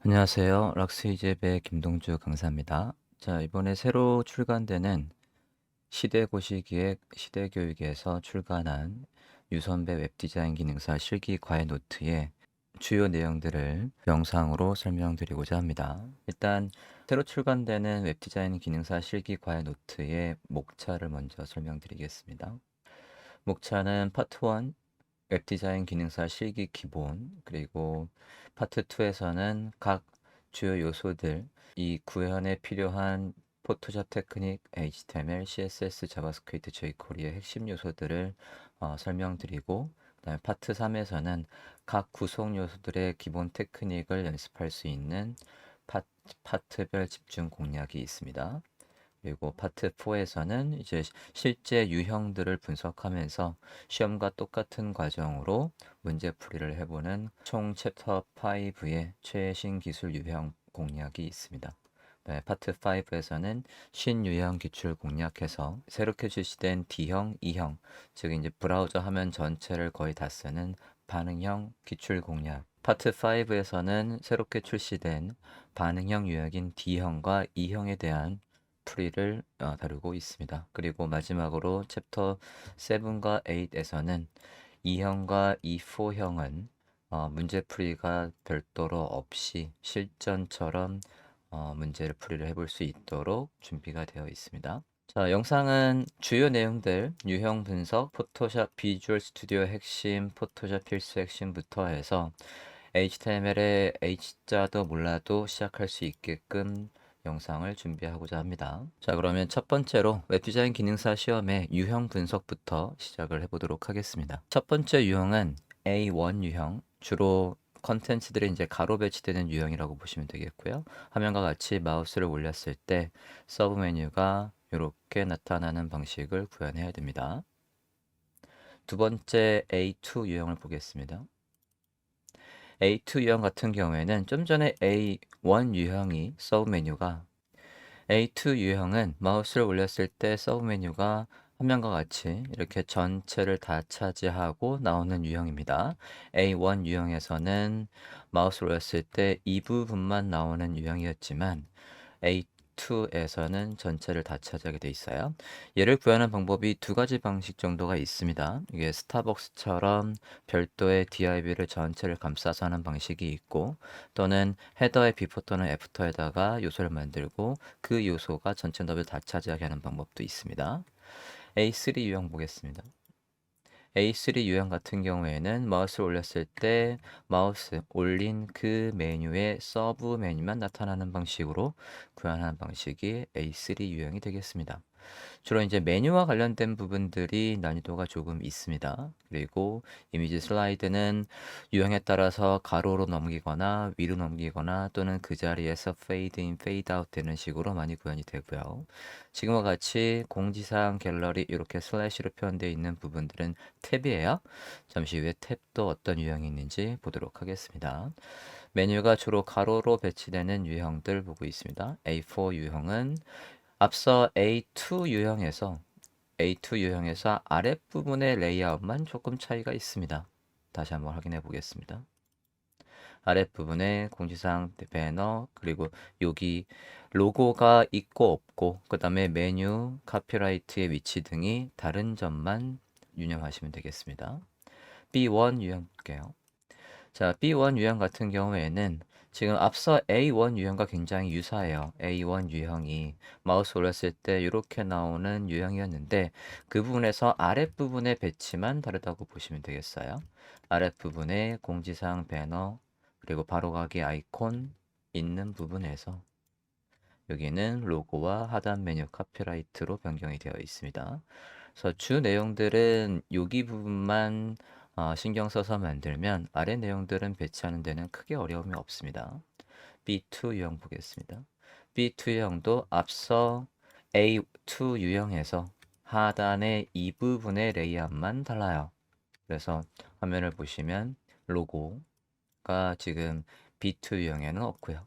안녕하세요. 락스이즈의 김동주 강사입니다. 자, 이번에 새로 출간되는 시대고시기획 시대교육에서 출간한 유선배 웹디자인 기능사 실기 과외 노트의 주요 내용들을 영상으로 설명드리고자 합니다. 일단 새로 출간되는 웹디자인 기능사 실기 과외 노트의 목차를 먼저 설명드리겠습니다. 목차는 파트 1 웹디자인 기능사 실기 기본, 그리고 파트 2에서는 각 주요 요소들, 이 구현에 필요한 포토샵 테크닉, HTML, CSS, 자바스크립트, jQuery의 핵심 요소들을 설명드리고, 그다음에 파트 3에서는 각 구성 요소들의 기본 테크닉을 연습할 수 있는 파트별 집중 공략이 있습니다. 그리고 파트 4에서는 이제 실제 유형들을 분석하면서 시험과 똑같은 과정으로 문제풀이를 해보는 총 챕터 5의 최신 기술 유형 공략이 있습니다. 네, 파트 5에서는 신유형 기출 공략해서 새롭게 출시된 D형, E형, 즉 이제 브라우저 화면 전체를 거의 다 쓰는 반응형 기출 공략. 파트 5에서는 새롭게 출시된 반응형 유형인 D형과 E형에 대한 풀이를 다루고 있습니다. 그리고 마지막으로 챕터 7과 8에서는 2형과 2포형은 문제풀이가 별도로 없이 실전처럼 문제를 풀이를 해볼 수 있도록 준비가 되어 있습니다. 자, 영상은 주요 내용들, 유형 분석, 포토샵 비주얼 스튜디오 핵심, 포토샵 필수 핵심부터 해서 HTML의 H자도 몰라도 시작할 수 있게끔 영상을 준비하고자 합니다. 자, 그러면 첫 번째로 웹디자인 기능사 시험의 유형 분석부터 시작을 해보도록 하겠습니다. 첫 번째 유형은 A1 유형, 주로 컨텐츠들이 이제 가로 배치되는 유형이라고 보시면 되겠고요. 화면과 같이 마우스를 올렸을 때 서브 메뉴가 이렇게 나타나는 방식을 구현해야 됩니다. 두 번째 A2 유형을 보겠습니다. A2 유형 같은 경우에는 좀 전에 A1 유형이 서브 메뉴가 A2 유형은 마우스를 올렸을 때 서브 메뉴가 화면과 같이 이렇게 전체를 다 차지하고 나오는 유형입니다. A1 유형에서는 마우스를 올렸을 때 이 부분만 나오는 유형이었지만 A2에서는 전체를 다 차지하게 돼 있어요. 얘를 구현하는 방법이 두 가지 방식 정도가 있습니다. 이게 스타벅스처럼 별도의 div를 전체를 감싸서 하는 방식이 있고, 또는 헤더의 비포 또는 애프터에다가 요소를 만들고 그 요소가 전체 너비를 다 차지하게 하는 방법도 있습니다. A3 유형 보겠습니다. A3 유형 같은 경우에는 마우스를 올렸을 때 마우스 올린 그 메뉴의 서브 메뉴만 나타나는 방식으로 구현하는 방식이 A3 유형이 되겠습니다. 주로 이제 메뉴와 관련된 부분들이 난이도가 조금 있습니다. 그리고 이미지 슬라이드는 유형에 따라서 가로로 넘기거나 위로 넘기거나 또는 그 자리에서 페이드 인, 페이드 아웃 되는 식으로 많이 구현이 되고요. 지금과 같이 공지사항 갤러리 이렇게 슬래시로 표현되어 있는 부분들은 탭이에요. 잠시 후에 탭도 어떤 유형이 있는지 보도록 하겠습니다. 메뉴가 주로 가로로 배치되는 유형들 보고 있습니다. A4 유형은 앞서 A2 유형에서 아랫부분의 레이아웃만 조금 차이가 있습니다. 다시 한번 확인해 보겠습니다. 아랫부분에 공지사항 배너, 그리고 여기 로고가 있고 없고, 그 다음에 메뉴, 카피라이트의 위치 등이 다른 점만 유념하시면 되겠습니다. B1 유형 볼게요. 자, B1 유형 같은 경우에는 지금 앞서 A1 유형과 굉장히 유사해요. A1 유형이 마우스 올렸을 때 이렇게 나오는 유형이었는데 그 부분에서 아랫부분의 배치만 다르다고 보시면 되겠어요. 아랫부분에 공지사항 배너, 그리고 바로가기 아이콘 있는 부분에서 여기는 로고와 하단 메뉴 카피라이트로 변경이 되어 있습니다. 그래서 주 내용들은 여기 부분만 신경 써서 만들면 아래 내용들은 배치하는 데는 크게 어려움이 없습니다. B2 유형 보겠습니다. B2 유형도 앞서 A2 유형에서 하단의 이 부분의 레이아웃만 달라요. 그래서 화면을 보시면 로고가 지금 B2 유형에는 없고요.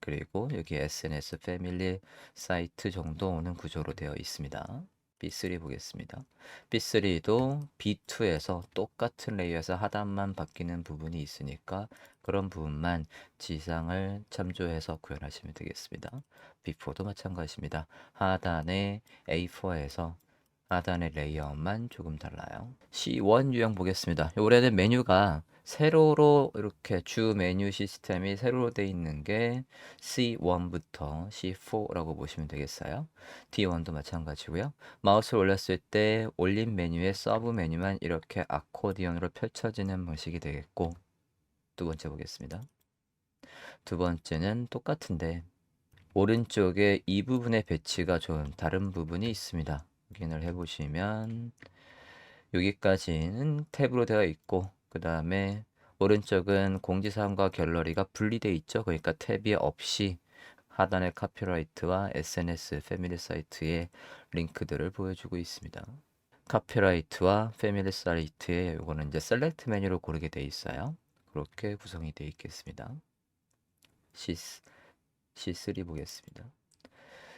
그리고 여기 SNS 패밀리 사이트 정도 오는 구조로 되어 있습니다. B3 보겠습니다. B3도 B2에서 똑같은 레이어에서 하단만 바뀌는 부분이 있으니까 그런 부분만 지상을 참조해서 구현하시면 되겠습니다. B4도 마찬가지입니다. 하단의 A4에서 하단의 레이어만 조금 달라요. C1 유형 보겠습니다. 올해는 메뉴가 세로로 이렇게 주 메뉴 시스템이 세로로 되어 있는 게 C1부터 C4라고 보시면 되겠어요. D1도 마찬가지고요. 마우스를 올렸을 때 올린 메뉴의 서브 메뉴만 이렇게 아코디언으로 펼쳐지는 방식이 되겠고, 두 번째 보겠습니다. 두 번째는 똑같은데 오른쪽에 이 부분의 배치가 좀 다른 부분이 있습니다. 확인을 해보시면 여기까지는 탭으로 되어 있고, 그 다음에 오른쪽은 공지사항과 갤러리가 분리되어 있죠. 그러니까 탭이 없이 하단의 카피라이트와 SNS 패밀리 사이트의 링크들을 보여주고 있습니다. 카피라이트와 패밀리 사이트에 요거는 이제 셀렉트 메뉴로 고르게 되어 있어요. 그렇게 구성이 되어 있겠습니다. C3 보겠습니다.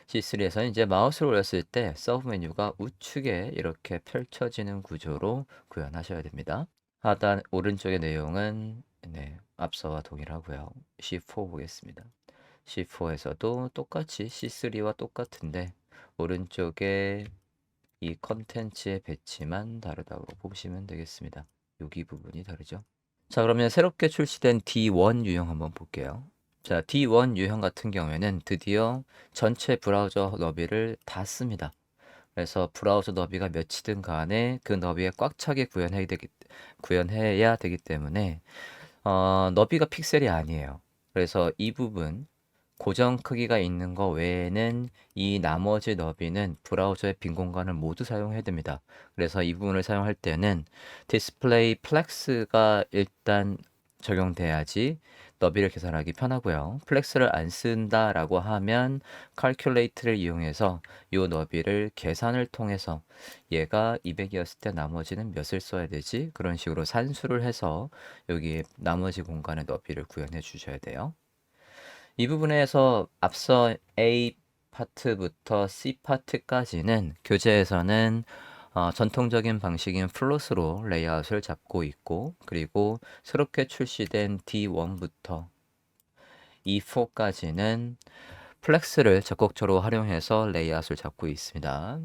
C3에서는 이제 마우스를 올렸을 때 서브 메뉴가 우측에 이렇게 펼쳐지는 구조로 구현하셔야 됩니다. 하단 오른쪽의 내용은 앞서와 동일하고요. C4 보겠습니다. C4에서도 똑같이 C3와 똑같은데 오른쪽에 이 컨텐츠의 배치만 다르다고 보시면 되겠습니다. 여기 부분이 다르죠. 자, 그러면 새롭게 출시된 D1 유형 한번 볼게요. 자, D1 유형 같은 경우에는 드디어 전체 브라우저 너비를 다 씁니다. 그래서 브라우저 너비가 몇이든 간에 그 너비에 꽉 차게 구현해야 되기 때문에 너비가 픽셀이 아니에요. 그래서 이 부분 고정 크기가 있는 거 외에는 이 나머지 너비는 브라우저의 빈 공간을 모두 사용해야 됩니다. 그래서 이 부분을 사용할 때는 디스플레이 플렉스가 일단 적용돼야지 너비를 계산하기 편하고요. 플렉스를 안 쓴다라고 하면 칼큘레이트를 이용해서 이 너비를 계산을 통해서 얘가 200이었을 때 나머지는 몇을 써야 되지? 그런 식으로 산수를 해서 여기 나머지 공간의 너비를 구현해 주셔야 돼요. 이 부분에서 앞서 A 파트부터 C 파트까지는 교재에서는 전통적인 방식인 플롯으로 레이아웃을 잡고 있고, 그리고 새롭게 출시된 D1부터 E4까지는 플렉스를 적극적으로 활용해서 레이아웃을 잡고 있습니다.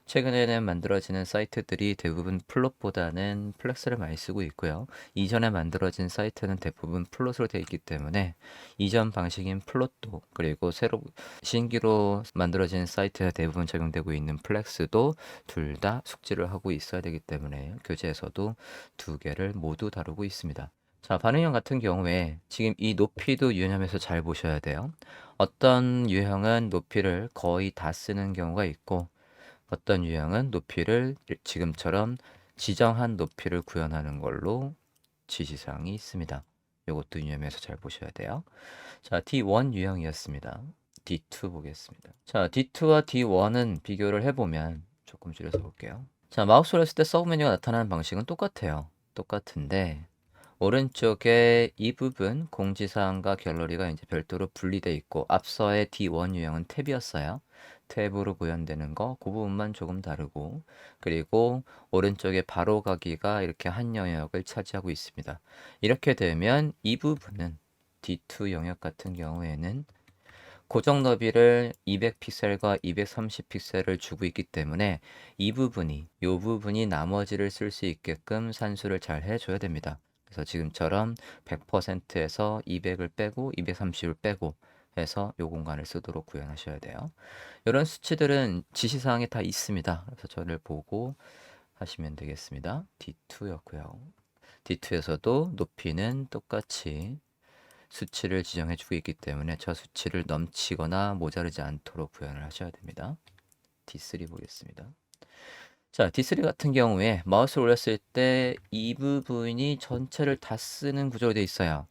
최근에는 만들어지는 사이트들이 대부분 플롯보다는 플렉스를 많이 쓰고 있고요. 이전에 만들어진 사이트는 대부분 플롯으로 되어 있기 때문에 이전 방식인 플롯도, 그리고 새로 신기로 만들어진 사이트에 대부분 적용되고 있는 플렉스도 둘 다 숙지를 하고 있어야 되기 때문에 교재에서도 두 개를 모두 다루고 있습니다. 자, 반응형 같은 경우에 지금 이 높이도 유념해서 잘 보셔야 돼요. 어떤 유형은 높이를 거의 다 쓰는 경우가 있고, 어떤 유형은 높이를 지금처럼 지정한 높이를 구현하는 걸로 지시사항이 있습니다. 이것도 유념해서 잘 보셔야 돼요. 자, D1 유형이었습니다. D2 보겠습니다. 자, D2와 D1은 비교를 해보면 조금 줄여서 볼게요. 자, 마우스를 했을 때 서브 메뉴가 나타나는 방식은 똑같아요. 똑같은데 오른쪽에 이 부분 공지사항과 갤러리가 이제 별도로 분리되어 있고, 앞서의 D1 유형은 탭이었어요. 탭으로 구현되는 거, 그 부분만 조금 다르고, 그리고 오른쪽에 바로 가기가 이렇게 한 영역을 차지하고 있습니다. 이렇게 되면 이 부분은 D2 영역 같은 경우에는 고정 너비를 200픽셀과 230픽셀을 주고 있기 때문에 이 부분이 나머지를 쓸 수 있게끔 산수를 잘 해줘야 됩니다. 그래서 지금처럼 100%에서 200을 빼고 230을 빼고 해서 이 공간을 쓰도록 구현하셔야 돼요. 이런 수치들은 지시사항에 다 있습니다. 그래서 저를 보고 하시면 되겠습니다. D2였고요. D2에서도 높이는 똑같이 수치를 지정해 주고 있기 때문에 저 수치를 넘치거나 모자르지 않도록 구현을 하셔야 됩니다. D3 보겠습니다. 자, D3 같은 경우에 마우스를 올렸을 때 이 부분이 전체를 다 쓰는 구조로 되어 있어요.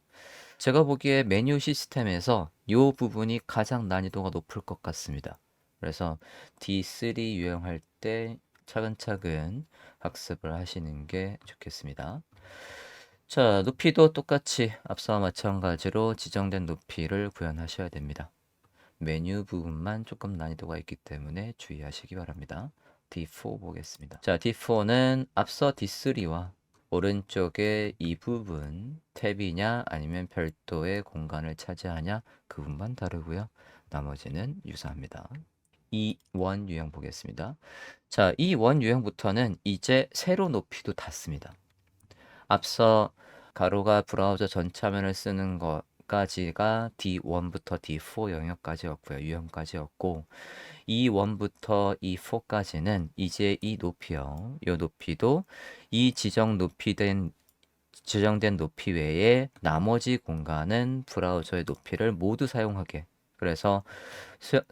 제가 보기에 메뉴 시스템에서 이 부분이 가장 난이도가 높을 것 같습니다. 그래서 D3 유형할 때 차근차근 학습을 하시는 게 좋겠습니다. 자, 높이도 똑같이 앞서와 마찬가지로 지정된 높이를 구현하셔야 됩니다. 메뉴 부분만 조금 난이도가 있기 때문에 주의하시기 바랍니다. D4 보겠습니다. 자, D4는 앞서 D3와 오른쪽에 이 부분 탭이냐 아니면 별도의 공간을 차지하냐 그 부분만 다르고요. 나머지는 유사합니다. 이 원 유형 보겠습니다. 자, 이 원 유형부터는 이제 세로 높이도 닿습니다. 앞서 가로가 브라우저 전 화면을 쓰는 것까지가 D1부터 D4 영역까지였고요. 유형까지였고 E1부터 E4까지는 이제 이 높이요. 이 높이도 이 지정된 높이 외에 나머지 공간은 브라우저의 높이를 모두 사용하게. 그래서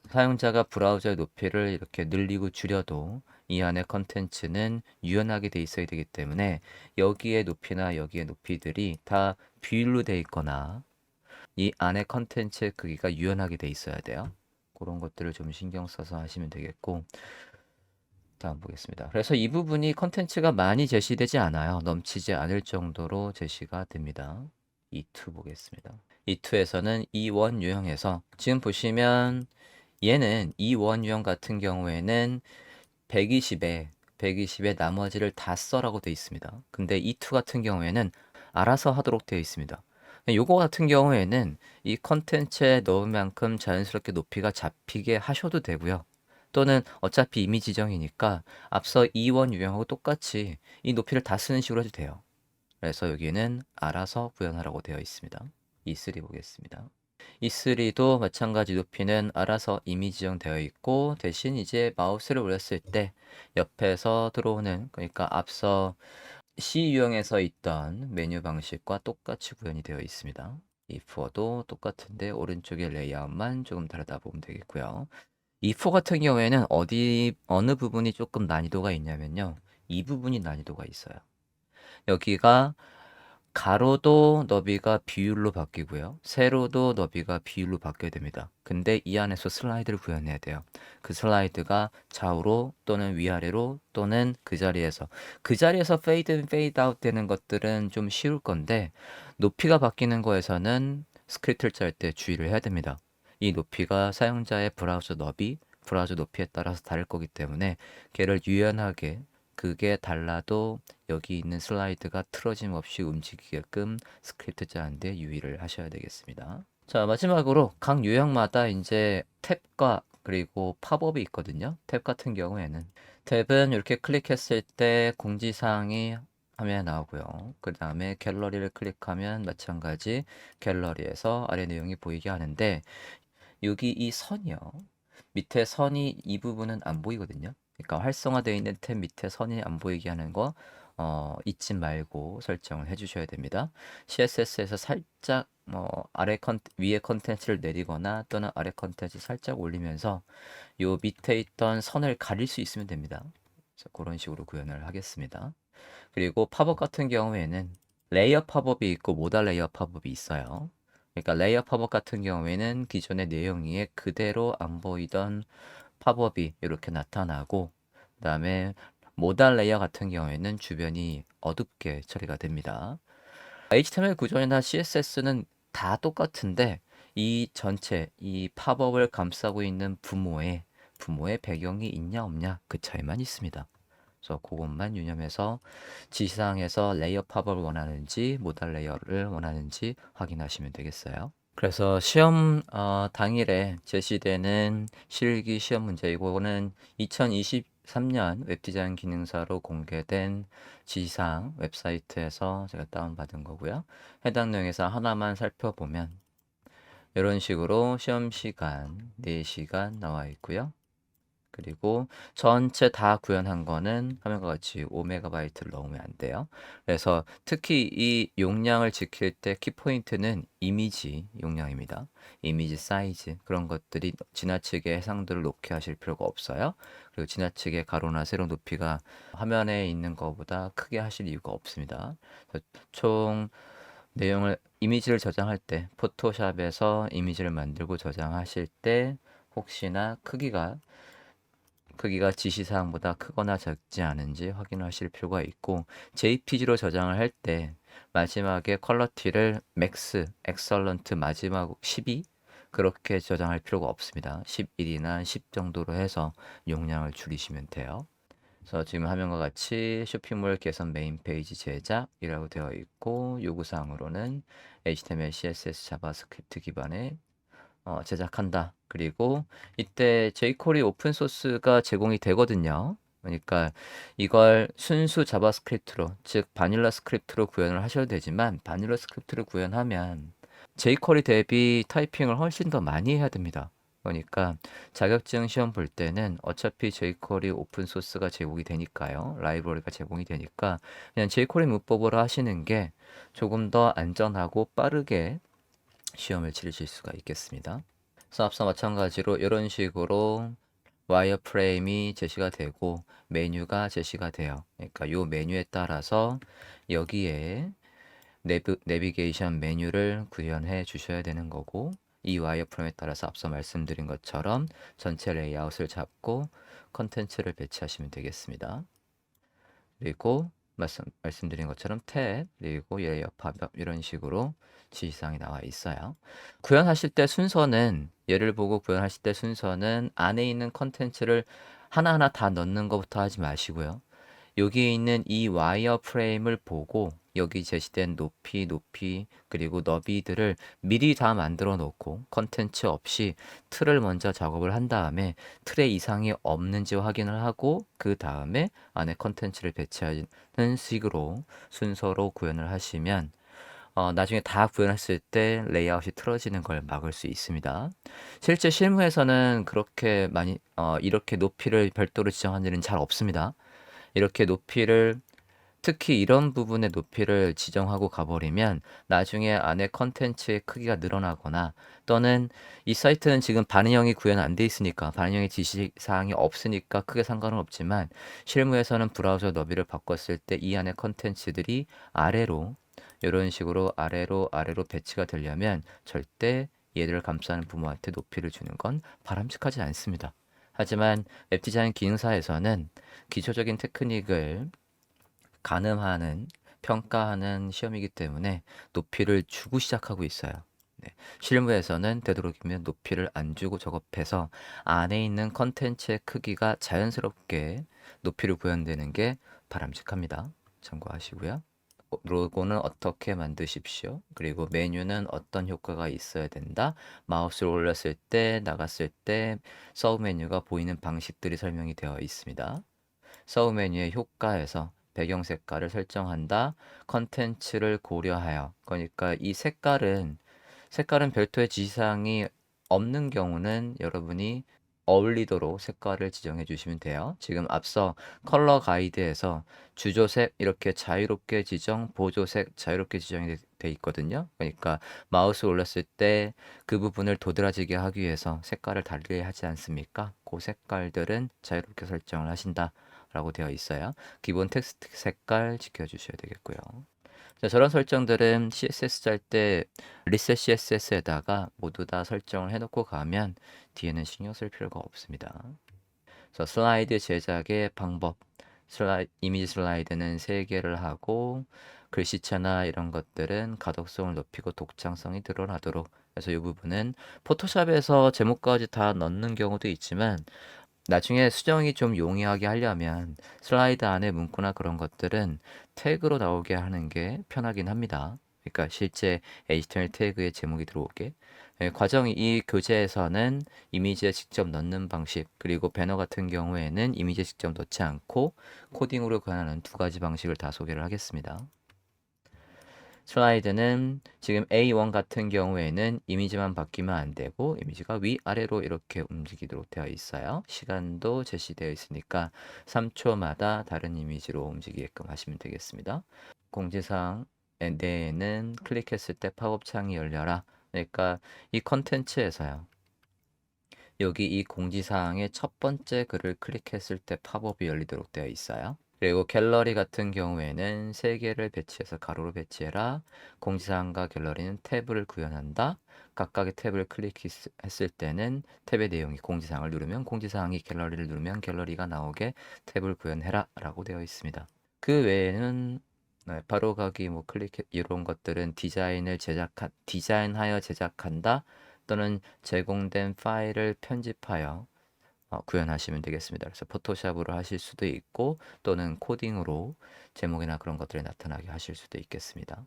사용자가 브라우저의 높이를 이렇게 늘리고 줄여도 이 안에 컨텐츠는 유연하게 돼 있어야 되기 때문에 여기의 높이나 여기의 높이들이 다 비율로 돼 있거나 이 안에 컨텐츠의 크기가 유연하게 돼 있어야 돼요. 그런 것들을 좀 신경 써서 하시면 되겠고, 다음 보겠습니다. 그래서 이 부분이 컨텐츠가 많이 제시되지 않아요. 넘치지 않을 정도로 제시가 됩니다. E2 보겠습니다. E2에서는 E1 유형에서 지금 보시면 얘는 E1 유형 같은 경우에는 120에 나머지를 다 써라고 되어 있습니다. 근데 E2 같은 경우에는 알아서 하도록 되어 있습니다. 요거 같은 경우에는 이 컨텐츠에 넣은 만큼 자연스럽게 높이가 잡히게 하셔도 되고요. 또는 어차피 이미 지정이니까 앞서 E1 유형하고 똑같이 이 높이를 다 쓰는 식으로 해도 돼요. 그래서 여기는 알아서 구현하라고 되어 있습니다. E3 보겠습니다. E3도 마찬가지 높이는 알아서 이미 지정되어 있고 대신 이제 마우스를 올렸을 때 옆에서 들어오는 그러니까 앞서 C 유형에서 있던 메뉴 방식과 똑같이 구현이 되어 있습니다. E4도 똑같은데 오른쪽의 레이아웃만 조금 다르다 보면 되겠고요. E4 같은 경우에는 어느 부분이 조금 난이도가 있냐면요. 이 부분이 난이도가 있어요. 여기가 가로도 너비가 비율로 바뀌고요. 세로도 너비가 비율로 바뀌어야 됩니다. 근데 이 안에서 슬라이드를 구현해야 돼요. 그 슬라이드가 좌우로 또는 위아래로 또는 그 자리에서 페이드 인 페이드 아웃 되는 것들은 좀 쉬울 건데 높이가 바뀌는 거에서는 스크립트를 짤 때 주의를 해야 됩니다. 이 높이가 사용자의 브라우저 높이에 따라서 다를 거기 때문에 걔를 유연하게 그게 달라도 여기 있는 슬라이드가 틀어짐 없이 움직이게끔 스크립트 짜는데 유의를 하셔야 되겠습니다. 자, 마지막으로 각 유형마다 이제 탭과 그리고 팝업이 있거든요. 탭 같은 경우에는 탭은 이렇게 클릭했을 때 공지사항이 화면에 나오고요. 그 다음에 갤러리를 클릭하면 마찬가지 갤러리에서 아래 내용이 보이게 하는데 여기 이 선이요. 밑에 선이 이 부분은 안 보이거든요. 그러니까 활성화되어 있는 탭 밑에 선이 안 보이게 하는 거 잊지 말고 설정을 해주셔야 됩니다. CSS에서 살짝 위에 컨텐츠를 내리거나 또는 아래 컨텐츠 살짝 올리면서 요 밑에 있던 선을 가릴 수 있으면 됩니다. 그래서 그런 식으로 구현을 하겠습니다. 그리고 팝업 같은 경우에는 레이어 팝업이 있고 모달 레이어 팝업이 있어요. 그러니까 레이어 팝업 같은 경우에는 기존의 내용 위에 그대로 안 보이던 팝업이 이렇게 나타나고 그다음에 모달 레이어 같은 경우에는 주변이 어둡게 처리가 됩니다. HTML 구조나 CSS는 다 똑같은데 이 전체 이 팝업을 감싸고 있는 부모의 배경이 있냐 없냐 그 차이만 있습니다. 그래서 그것만 유념해서 지시사항에서 레이어 팝업을 원하는지 모달 레이어를 원하는지 확인하시면 되겠어요. 그래서 시험 당일에 제시되는 실기 시험 문제 이거는 2023년 웹디자인 기능사로 공개된 지시사항 웹사이트에서 제가 다운받은 거고요. 해당 내용에서 하나만 살펴보면 이런 식으로 시험 시간 4시간 나와 있고요. 그리고 전체 다 구현한 거는 화면과 같이 5MB를 넣으면 안 돼요. 그래서 특히 이 용량을 지킬 때 키포인트는 이미지 용량입니다. 이미지 사이즈 그런 것들이 지나치게 해상도를 높게 하실 필요가 없어요. 그리고 지나치게 가로나 세로 높이가 화면에 있는 것보다 크게 하실 이유가 없습니다. 총 내용을 이미지를 저장할 때 포토샵에서 이미지를 만들고 저장하실 때 혹시나 크기가 지시사항보다 크거나 작지 않은지 확인하실 필요가 있고 JPG로 저장을 할 때 마지막에 퀄러티를 맥스, 엑설런트 마지막 12 그렇게 저장할 필요가 없습니다. 11이나 10 정도로 해서 용량을 줄이시면 돼요. 그래서 지금 화면과 같이 쇼핑몰 개선 메인 페이지 제작이라고 되어 있고 요구사항으로는 HTML, CSS, 자바스크립트 기반의 제작한다. 그리고 이때 jQuery 오픈 소스가 제공이 되거든요. 그러니까 이걸 순수 자바스크립트로, 즉 바닐라 스크립트로 구현을 하셔도 되지만 바닐라 스크립트로 구현하면 jQuery 대비 타이핑을 훨씬 더 많이 해야 됩니다. 그러니까 자격증 시험 볼 때는 어차피 jQuery 오픈 소스가 제공이 되니까요. 라이브러리가 제공이 되니까 그냥 jQuery 문법으로 하시는 게 조금 더 안전하고 빠르게 시험을 치르실 수가 있겠습니다. 그래서 앞서 마찬가지로 이런 식으로 와이어프레임이 제시가 되고 메뉴가 제시가 돼요. 그러니까 이 메뉴에 따라서 여기에 내비게이션 메뉴를 구현해 주셔야 되는 거고 이 와이어프레임에 따라서 앞서 말씀드린 것처럼 전체 레이아웃을 잡고 컨텐츠를 배치하시면 되겠습니다. 그리고 말씀드린 것처럼 탭 그리고 레이어 팝업 이런 식으로 지시사항이 나와 있어요. 구현하실 때 순서는 예를 보고 구현하실 때 순서는 안에 있는 컨텐츠를 하나하나 다 넣는 것부터 하지 마시고요. 여기에 있는 이 와이어 프레임을 보고 여기 제시된 높이 그리고 너비들을 미리 다 만들어 놓고 컨텐츠 없이 틀을 먼저 작업을 한 다음에 틀에 이상이 없는지 확인을 하고 그 다음에 안에 컨텐츠를 배치하는 식으로 순서로 구현을 하시면 나중에 다 구현했을 때 레이아웃이 틀어지는 걸 막을 수 있습니다. 실제 실무에서는 그렇게 많이 이렇게 높이를 별도로 지정한 일은 잘 없습니다. 이렇게 높이를 특히 이런 부분의 높이를 지정하고 가버리면 나중에 안에 컨텐츠의 크기가 늘어나거나 또는 이 사이트는 지금 반응형이 구현 안 돼 있으니까 반응형의 지시사항이 없으니까 크게 상관은 없지만 실무에서는 브라우저 너비를 바꿨을 때 이 안에 컨텐츠들이 아래로 이런 식으로 아래로 배치가 되려면 절대 얘를 감싸는 부모한테 높이를 주는 건 바람직하지 않습니다. 하지만 웹 디자인 기능사에서는 기초적인 테크닉을 가늠하는 평가하는 시험이기 때문에 높이를 주고 시작하고 있어요. 네. 실무에서는 되도록이면 높이를 안 주고 작업해서 안에 있는 컨텐츠의 크기가 자연스럽게 높이로 구현되는 게 바람직합니다. 참고하시고요. 로고는 어떻게 만드십시오. 그리고 메뉴는 어떤 효과가 있어야 된다. 마우스를 올렸을 때, 나갔을 때 서브 메뉴가 보이는 방식들이 설명이 되어 있습니다. 서브 메뉴의 효과에서 배경 색깔을 설정한다. 컨텐츠를 고려하여. 그러니까 이 색깔은 별도의 지시사항이 없는 경우는 여러분이 어울리도록 색깔을 지정해 주시면 돼요. 지금 앞서 컬러 가이드에서 주조색 이렇게 자유롭게 지정, 보조색 자유롭게 지정이 돼 있거든요. 그러니까 마우스 올렸을 때 그 부분을 도드라지게 하기 위해서 색깔을 달리 하지 않습니까? 그 색깔들은 자유롭게 설정을 하신다. 라고 되어 있어요. 기본 텍스트 색깔 지켜주셔야 되겠고요. 자, 저런 설정들은 CSS 짤 때 리셋 CSS에다가 모두 다 설정을 해놓고 가면 뒤에는 신경 쓸 필요가 없습니다. 그래서 슬라이드 제작의 방법. 이미지 슬라이드는 3개를 하고 글씨체나 이런 것들은 가독성을 높이고 독창성이 드러나도록 그래서 이 부분은 포토샵에서 제목까지 다 넣는 경우도 있지만 나중에 수정이 좀 용이하게 하려면 슬라이드 안에 문구나 그런 것들은 태그로 나오게 하는 게 편하긴 합니다. 그러니까 실제 HTML 태그에 제목이 들어오게. 과정 이 교재에서는 이미지에 직접 넣는 방식 그리고 배너 같은 경우에는 이미지에 직접 넣지 않고 코딩으로 구현하는 2가지 방식을 다 소개를 하겠습니다. 슬라이드는 지금 A1 같은 경우에는 이미지만 바뀌면 안 되고 이미지가 위아래로 이렇게 움직이도록 되어 있어요. 시간도 제시되어 있으니까 3초마다 다른 이미지로 움직이게끔 하시면 되겠습니다. 공지사항 내에는 클릭했을 때 팝업 창이 열려라. 그러니까 이 컨텐츠에서요. 여기 이 공지사항의 첫 번째 글을 클릭했을 때 팝업이 열리도록 되어 있어요. 그리고 갤러리 같은 경우에는 3개를 배치해서 가로로 배치해라. 공지사항과 갤러리는 탭을 구현한다. 각각의 탭을 클릭했을 때는 탭의 내용이 공지사항을 누르면 공지사항이 갤러리를 누르면 갤러리가 나오게 탭을 구현해라 라고 되어 있습니다. 그 외에는 바로가기 클릭 이런 것들은 디자인하여 제작한다 또는 제공된 파일을 편집하여 구현하시면 되겠습니다. 그래서 포토샵으로 하실 수도 있고 또는 코딩으로 제목이나 그런 것들이 나타나게 하실 수도 있겠습니다.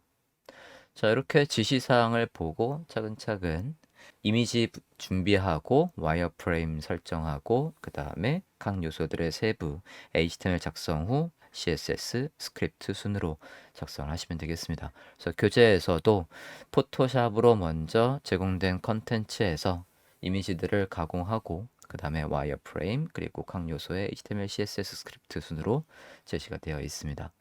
자, 이렇게 지시사항을 보고 차근차근 이미지 준비하고 와이어프레임 설정하고 그 다음에 각 요소들의 세부 HTML 작성 후 CSS 스크립트 순으로 작성을 하시면 되겠습니다. 그래서 교재에서도 포토샵으로 먼저 제공된 컨텐츠에서 이미지들을 가공하고 그 다음에 와이어프레임 그리고 각 요소의 HTML, CSS 스크립트 순으로 제시가 되어 있습니다.